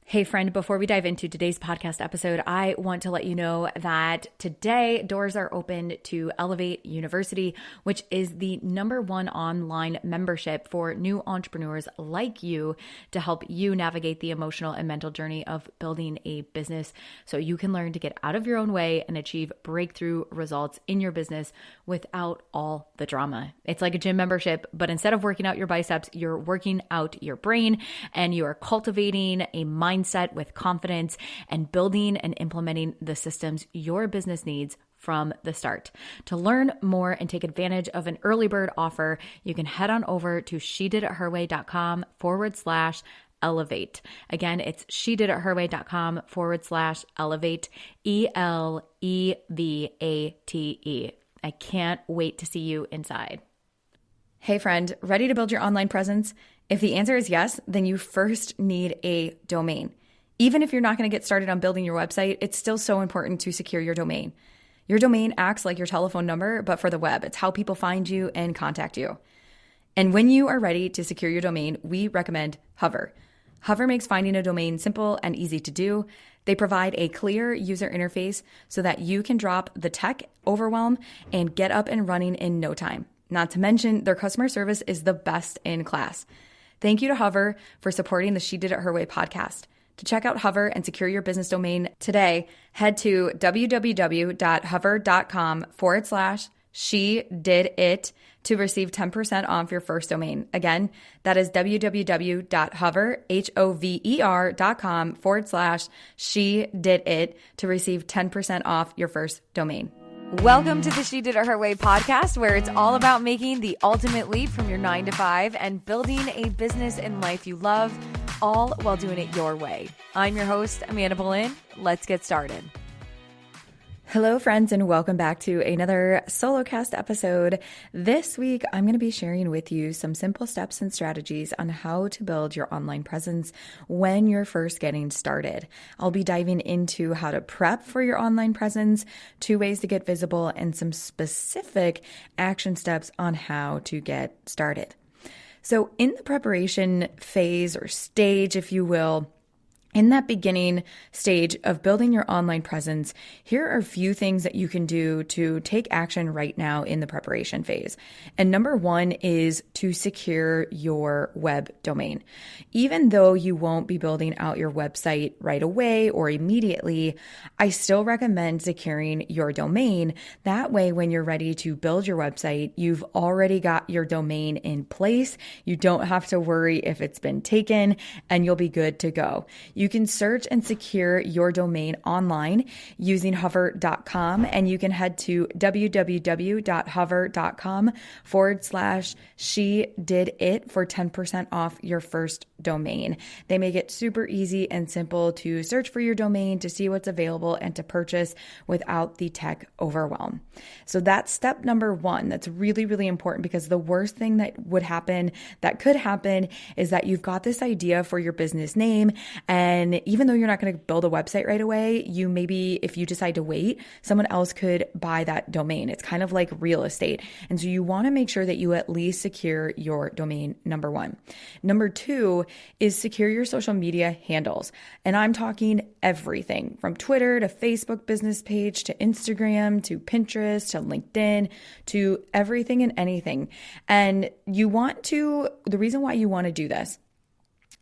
Hey friend, before we dive into today's podcast episode, I want to let you know that today doors are open to Elevate University, which is the #1 online membership for new entrepreneurs like you to help you navigate the emotional and mental journey of building a business so you can learn to get out of your own way and achieve breakthrough results in your business without all the drama. It's like a gym membership, but instead of working out your biceps, you're working out your brain and you are cultivating a mindset with confidence and building and implementing the systems your business needs from the start. To learn more and take advantage of an early bird offer, you can head on over to shediditherway.com/elevate. Again, it's shediditherway.com/elevate, ELEVATE. I can't wait to see you inside. Hey friend, ready to build your online presence? If the answer is yes, then you first need a domain. Even if you're not going to get started on building your website, it's still so important to secure your domain. Your domain acts like your telephone number, but for the web. It's how people find you and contact you. And when you are ready to secure your domain, we recommend Hover. Hover makes finding a domain simple and easy to do. They provide a clear user interface so that you can drop the tech overwhelm and get up and running in no time. Not to mention, their customer service is the best in class. Thank you to Hover for supporting the She Did It Her Way podcast. To check out Hover and secure your business domain today, head to www.hover.com/she-did-it to receive 10% off your first domain. Again, that is www.hover.com/she-did-it to receive 10% off your first domain. Welcome to the She Did It Her Way podcast, where it's all about making the ultimate leap from your 9 to 5 and building a business and life you love, all while doing it your way. I'm your host, Amanda Boleyn. Let's get started. Hello, friends, and welcome back to another solocast episode. This week, I'm going to be sharing with you some simple steps and strategies on how to build your online presence when you're first getting started. I'll be diving into how to prep for your online presence, 2 ways to get visible, and some specific action steps on how to get started. So in the preparation phase or stage, if you will, in that beginning stage of building your online presence, here are a few things that you can do to take action right now in the preparation phase. And number 1 is to secure your web domain. Even though you won't be building out your website right away or immediately, I still recommend securing your domain. That way, when you're ready to build your website, you've already got your domain in place. You don't have to worry if it's been taken, and you'll be good to go. You can search and secure your domain online using hover.com, and you can head to www.hover.com/she-did-it for 10% off your first domain. They make it super easy and simple to search for your domain, to see what's available, and to purchase without the tech overwhelm. So that's step number 1. That's really, really important, because the worst thing that could happen is that you've got this idea for your business name, and even though you're not going to build a website right away, you maybe, if you decide to wait, someone else could buy that domain. It's kind of like real estate. And so you want to make sure that you at least secure your domain, number 1. Number 2 is secure your social media handles. And I'm talking everything from Twitter to Facebook business page to Instagram to Pinterest to LinkedIn to everything and anything. And the reason why you want to do this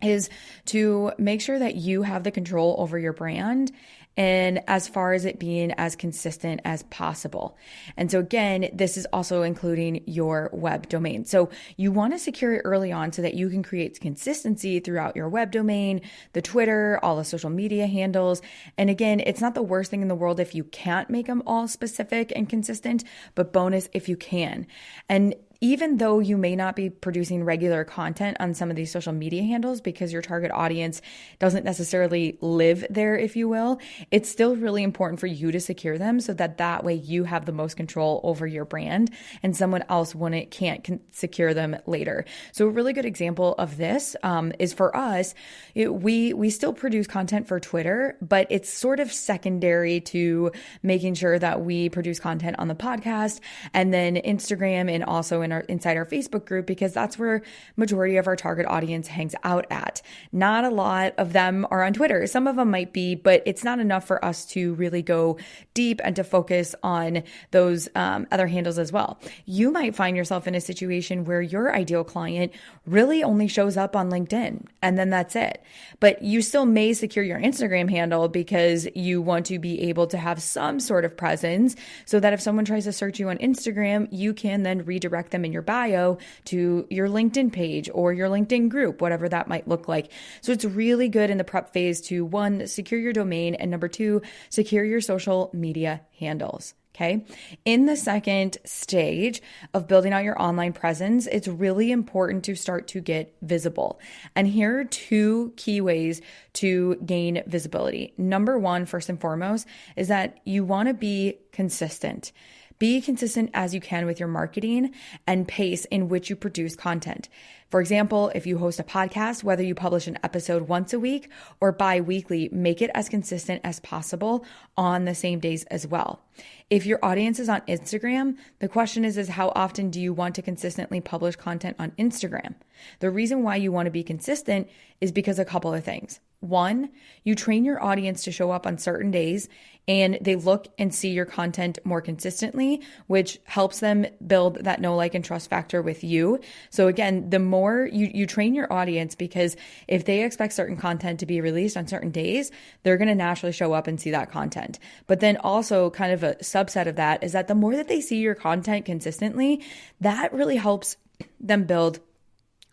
is to make sure that you have the control over your brand, and as far as it being as consistent as possible. And so again, this is also including your web domain. So you want to secure it early on so that you can create consistency throughout your web domain, the Twitter, all the social media handles. And again, it's not the worst thing in the world if you can't make them all specific and consistent, but bonus if you can. And even though you may not be producing regular content on some of these social media handles because your target audience doesn't necessarily live there, if you will, it's still really important for you to secure them so that way you have the most control over your brand and someone else can't secure them later. So a really good example of this is for us. We still produce content for Twitter, but it's sort of secondary to making sure that we produce content on the podcast and then Instagram and also in inside our Facebook group, because that's where majority of our target audience hangs out at. Not a lot of them are on Twitter. Some of them might be, but it's not enough for us to really go deep and to focus on those other handles as well. You might find yourself in a situation where your ideal client really only shows up on LinkedIn, and then that's it. But you still may secure your Instagram handle because you want to be able to have some sort of presence, so that if someone tries to search you on Instagram, you can then redirect them in your bio to your LinkedIn page or your LinkedIn group, whatever that might look like. So it's really good in the prep phase to, one, secure your domain, and number two, secure your social media handles. Okay. In the second stage of building out your online presence, it's really important to start to get visible. And here are two key ways to gain visibility. Number one, first and foremost, is that you want to be consistent. Be consistent as you can with your marketing and pace in which you produce content. For example, if you host a podcast, whether you publish an episode once a week or bi-weekly, make it as consistent as possible on the same days as well. If your audience is on Instagram, the question is how often do you want to consistently publish content on Instagram? The reason why you want to be consistent is because a couple of things. One, you train your audience to show up on certain days and they look and see your content more consistently, which helps them build that know, like, and trust factor with you. So again, the more you train your audience, because if they expect certain content to be released on certain days, they're going to naturally show up and see that content. But then also kind of a subset of that is that the more that they see your content consistently, that really helps them build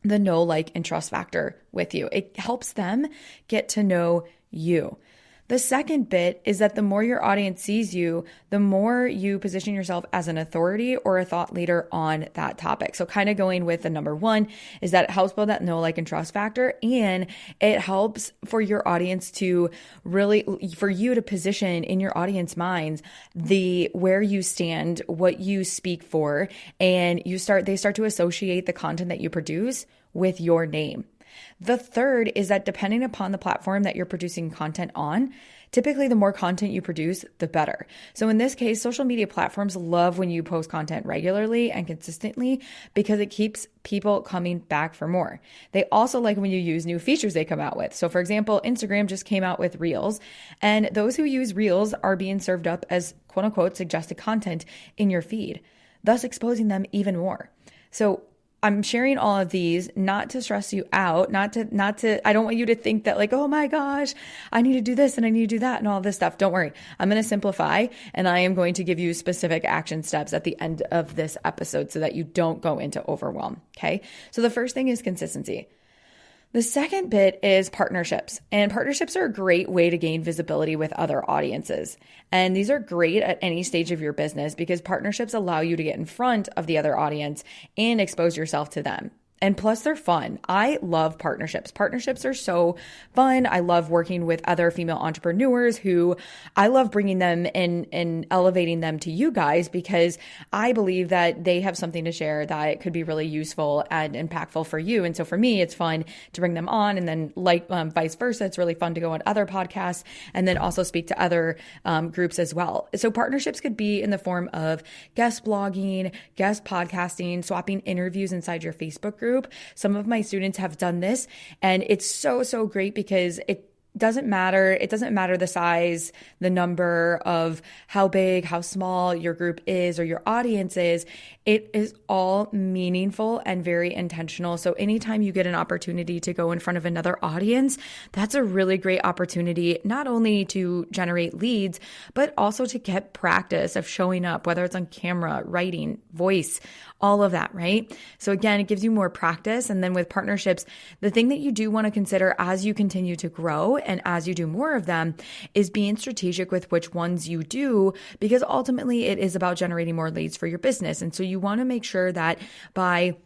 the know, like, and trust factor with you. It helps them get to know you. The second bit is that the more your audience sees you, the more you position yourself as an authority or a thought leader on that topic. So kind of going with the number one is that it helps build that know, like, and trust factor. And it helps for your audience to really, for you to position in your audience minds where you stand, what you speak for, and they start to associate the content that you produce with your name. The third is that depending upon the platform that you're producing content on, typically the more content you produce, the better. So in this case, social media platforms love when you post content regularly and consistently because it keeps people coming back for more. They also like when you use new features they come out with. So for example, Instagram just came out with Reels, and those who use Reels are being served up as quote unquote suggested content in your feed, thus exposing them even more. So I'm sharing all of these not to stress you out, not to, I don't want you to think that like, oh my gosh, I need to do this and I need to do that and all this stuff. Don't worry. I'm going to simplify, and I am going to give you specific action steps at the end of this episode so that you don't go into overwhelm. Okay. So the first thing is consistency. The second bit is partnerships, and partnerships are a great way to gain visibility with other audiences. And these are great at any stage of your business because partnerships allow you to get in front of the other audience and expose yourself to them. And plus, they're fun. I love partnerships. Partnerships are so fun. I love working with other female entrepreneurs who I love bringing them and elevating them to you guys because I believe that they have something to share that could be really useful and impactful for you. And so for me, it's fun to bring them on, and then vice versa. It's really fun to go on other podcasts and then also speak to other groups as well. So partnerships could be in the form of guest blogging, guest podcasting, swapping interviews inside your Facebook group. Some of my students have done this, and it's so great because it doesn't matter. It doesn't matter the size, the number of how big, how small your group is or your audience is. It is all meaningful and very intentional. So anytime you get an opportunity to go in front of another audience, that's a really great opportunity, not only to generate leads, but also to get practice of showing up, whether it's on camera, writing, voice, all of that, right? So again, it gives you more practice. And then with partnerships, the thing that you do want to consider as you continue to grow and as you do more of them is being strategic with which ones you do, because ultimately it is about generating more leads for your business. And so you want to make sure that by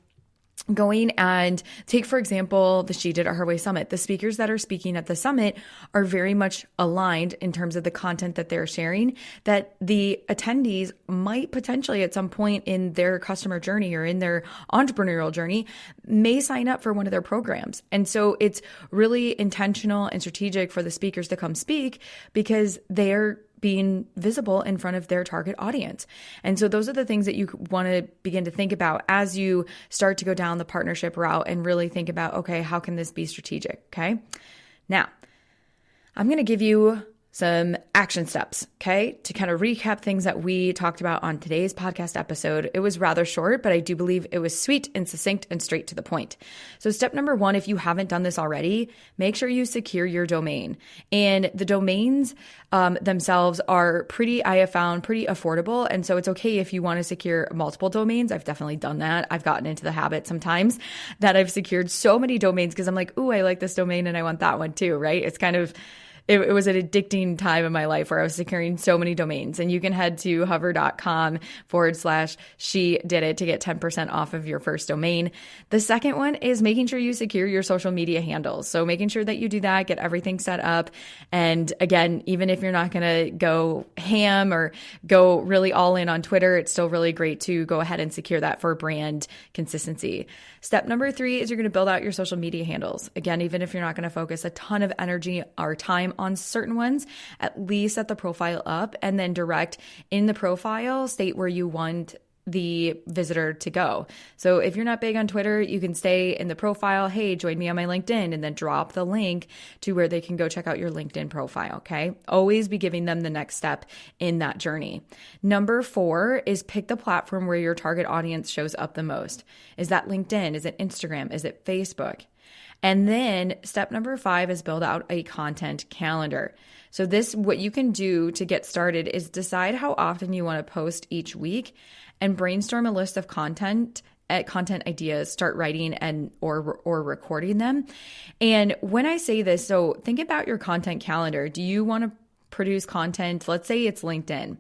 going and take, for example, the She Did It Her Way Summit. The speakers that are speaking at the summit are very much aligned in terms of the content that they're sharing, that the attendees might potentially at some point in their customer journey or in their entrepreneurial journey may sign up for one of their programs. And so it's really intentional and strategic for the speakers to come speak because they're being visible in front of their target audience. And so those are the things that you want to begin to think about as you start to go down the partnership route and really think about, okay, how can this be strategic? Okay. Now, I'm going to give you some action steps, okay, to kind of recap things that we talked about on today's podcast episode. It was rather short, but I do believe it was sweet and succinct and straight to the point. So step number one, if you haven't done this already, make sure you secure your domain. And the domains themselves are I have found pretty affordable. And so it's okay if you want to secure multiple domains. I've definitely done that. I've gotten into the habit sometimes that I've secured so many domains because I'm like, ooh, I like this domain and I want that one too, right? It's kind of it was an addicting time in my life where I was securing so many domains. And you can head to hover.com/she did it to get 10% off of your first domain. The second one is making sure you secure your social media handles. So making sure that you do that, get everything set up. And again, even if you're not going to go ham or go really all in on Twitter, it's still really great to go ahead and secure that for brand consistency. Step number 3 is you're going to build out your social media handles. Again, even if you're not going to focus a ton of energy or time on certain ones, at least set the profile up and then direct in the profile, state where you want the visitor to go. So if you're not big on Twitter, you can stay in the profile, hey, join me on my LinkedIn, and then drop the link to where they can go check out your LinkedIn profile, okay? Always be giving them the next step in that journey. Number 4 is pick the platform where your target audience shows up the most. Is that LinkedIn? Is it Instagram? Is it Facebook? And then step number 5 is build out a content calendar. So what you can do to get started is decide how often you want to post each week and brainstorm a list of content ideas, start writing or recording them. And when I say this, so think about your content calendar. Do you want to produce content? Let's say it's LinkedIn.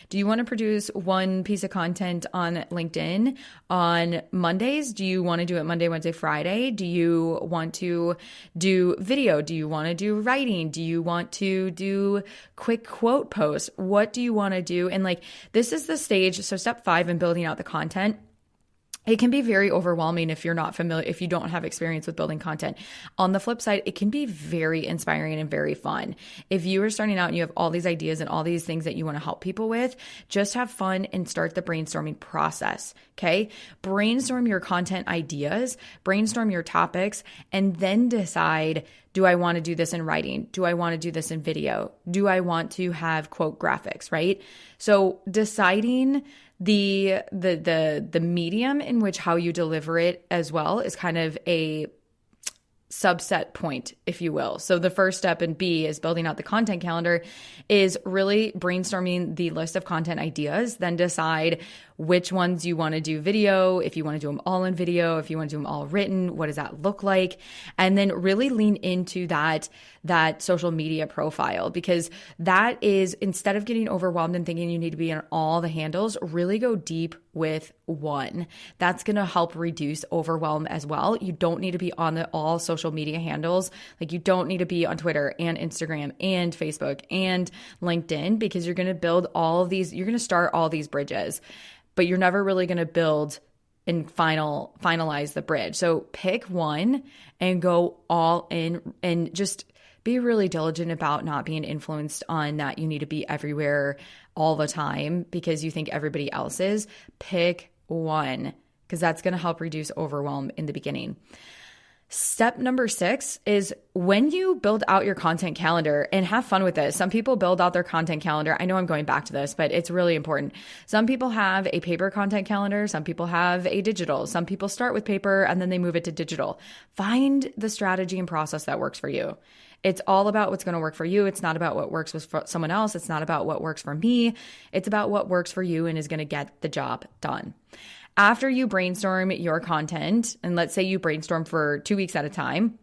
Do you want to produce one piece of content on LinkedIn on Mondays? Do you want to do it Monday, Wednesday, Friday? Do you want to do video? Do you want to do writing? Do you want to do quick quote posts? What do you want to do? And this is the stage. So step 5 in building out the content. It can be very overwhelming if you're not familiar, if you don't have experience with building content. On the flip side, it can be very inspiring and very fun. If you are starting out and you have all these ideas and all these things that you want to help people with, just have fun and start the brainstorming process, okay? Brainstorm your content ideas, brainstorm your topics, and then decide, do I want to do this in writing? Do I want to do this in video? Do I want to have quote graphics, right? So deciding the medium in which how you deliver it as well is kind of a subset point, if you will. So the first step in B is building out the content calendar is really brainstorming the list of content ideas, then decide which ones you want to do video, if you want to do them all in video, if you want to do them all written, what does that look like? And then really lean into that social media profile, because that is, instead of getting overwhelmed and thinking you need to be on all the handles, really go deep with one. That's going to help reduce overwhelm as well. You don't need to be on all social media handles. You don't need to be on Twitter and Instagram and Facebook and LinkedIn, because you're going to build all of these, you're going to start all these bridges, but you're never really going to build and finalize the bridge. So pick one and go all in, and just be really diligent about not being influenced on that you need to be everywhere all the time because you think everybody else is. Pick one, because that's going to help reduce overwhelm in the beginning. Step number 6 is when you build out your content calendar, and have fun with this. Some people build out their content calendar. I know I'm going back to this, but it's really important. Some people have a paper content calendar. Some people have a digital. Some people start with paper and then they move it to digital. Find the strategy and process that works for you. It's all about what's going to work for you. It's not about what works for someone else. It's not about what works for me. It's about what works for you and is going to get the job done. After you brainstorm your content, and let's say you brainstorm for 2 weeks at a time,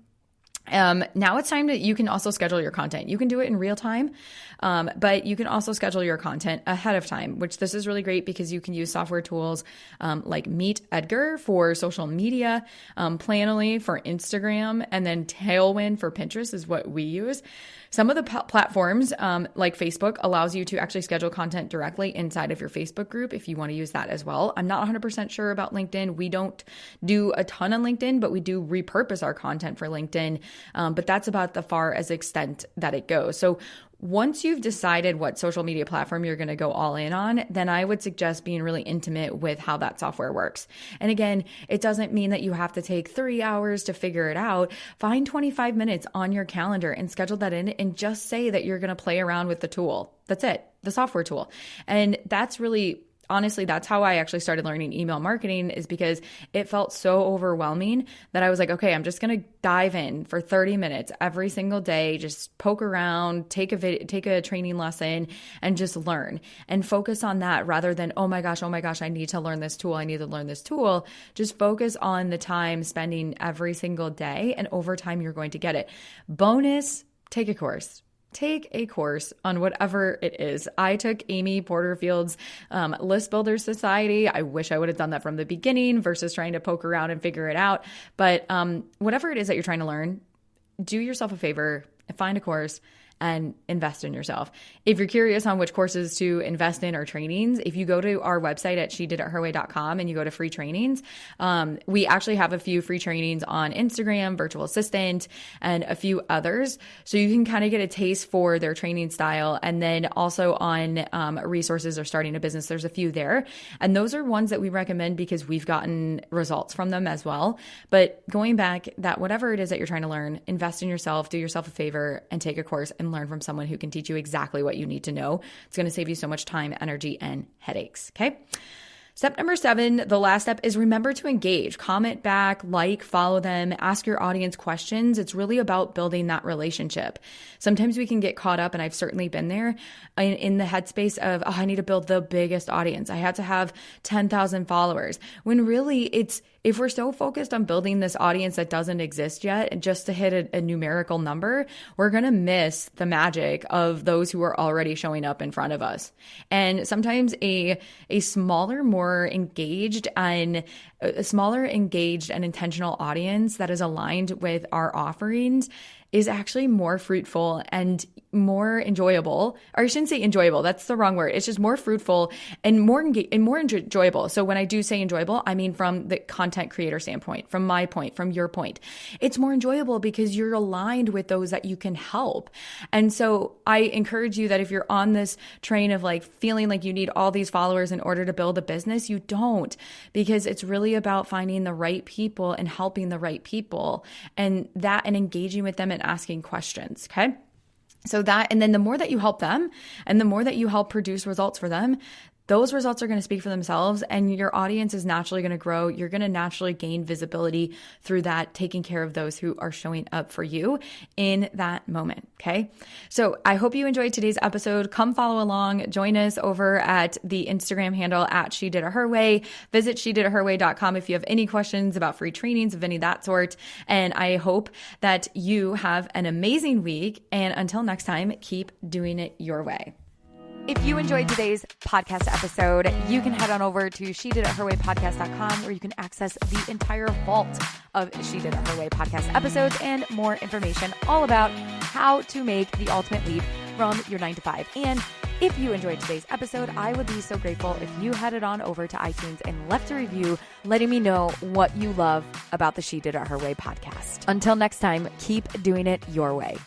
now it's time that you can also schedule your content. You can do it in real time, but you can also schedule your content ahead of time, which this is really great because you can use software tools like Meet Edgar for social media, Planoly for Instagram, and then Tailwind for Pinterest is what we use. Some of the platforms like Facebook allows you to actually schedule content directly inside of your Facebook group if you want to use that as well. I'm not 100% sure about LinkedIn. We don't do a ton on LinkedIn, but we do repurpose our content for LinkedIn But that's about the far as extent that it goes. So once you've decided what social media platform you're going to go all in on, then I would suggest being really intimate with how that software works. And again, it doesn't mean that you have to take 3 hours to figure it out. Find 25 minutes on your calendar and schedule that in and just say that you're going to play around with the tool. That's it, the software tool. And that's really, honestly, that's how I actually started learning email marketing, is because it felt so overwhelming that I was like, okay, I'm just going to dive in for 30 minutes every single day, just poke around, take a training lesson and just learn and focus on that rather than, oh my gosh, I need to learn this tool. Just focus on the time spending every single day, and over time you're going to get it. Bonus, take a course. Take a course on whatever it is. I took Amy Porterfield's List Builders Society. I wish I would have done that from the beginning versus trying to poke around and figure it out. But whatever it is that you're trying to learn, do yourself a favor, find a course and invest in yourself. If you're curious on which courses to invest in or trainings, if you go to our website at shediditherway.com and you go to free trainings, we actually have a few free trainings on Instagram, Virtual Assistant, and a few others. So you can kind of get a taste for their training style. And then also on resources or starting a business, there's a few there. And those are ones that we recommend because we've gotten results from them as well. But going back, that whatever it is that you're trying to learn, invest in yourself, do yourself a favor and take a course and learn from someone who can teach you exactly what you need to know. It's going to save you so much time, energy, and headaches. Okay. Step number 7, the last step, is remember to engage. Comment back, like, follow them, ask your audience questions. It's really about building that relationship. Sometimes we can get caught up, and I've certainly been there, in the headspace of, oh, I need to build the biggest audience. I have to have 10,000 followers. When really if we're so focused on building this audience that doesn't exist yet, and just to hit a numerical number, we're going to miss the magic of those who are already showing up in front of us. And sometimes a smaller, more engaged and intentional audience that is aligned with our offerings is actually more fruitful and more enjoyable. Or I shouldn't say enjoyable, that's the wrong word. It's just more fruitful and more enjoyable. So when I do say enjoyable, I mean from the content creator standpoint, from my point, from your point. It's more enjoyable because you're aligned with those that you can help. And so I encourage you that if you're on this train of like feeling like you need all these followers in order to build a business, you don't, because it's really about finding the right people and helping the right people, and engaging with them and asking questions. Okay. So that, and then the more that you help them and the more that you help produce results for them, those results are going to speak for themselves, and your audience is naturally going to grow. You're going to naturally gain visibility through that, taking care of those who are showing up for you in that moment. Okay. So I hope you enjoyed today's episode. Come follow along. Join us over at the Instagram handle at She Did It Her Way. Visit shediditherway.com if you have any questions about free trainings of any of that sort. And I hope that you have an amazing week. And until next time, keep doing it your way. If you enjoyed today's podcast episode, you can head on over to shediditherwaypodcast.com, where you can access the entire vault of She Did It Her Way podcast episodes and more information all about how to make the ultimate leap from your 9 to 5. And if you enjoyed today's episode, I would be so grateful if you headed on over to iTunes and left a review letting me know what you love about the She Did It Her Way podcast. Until next time, keep doing it your way.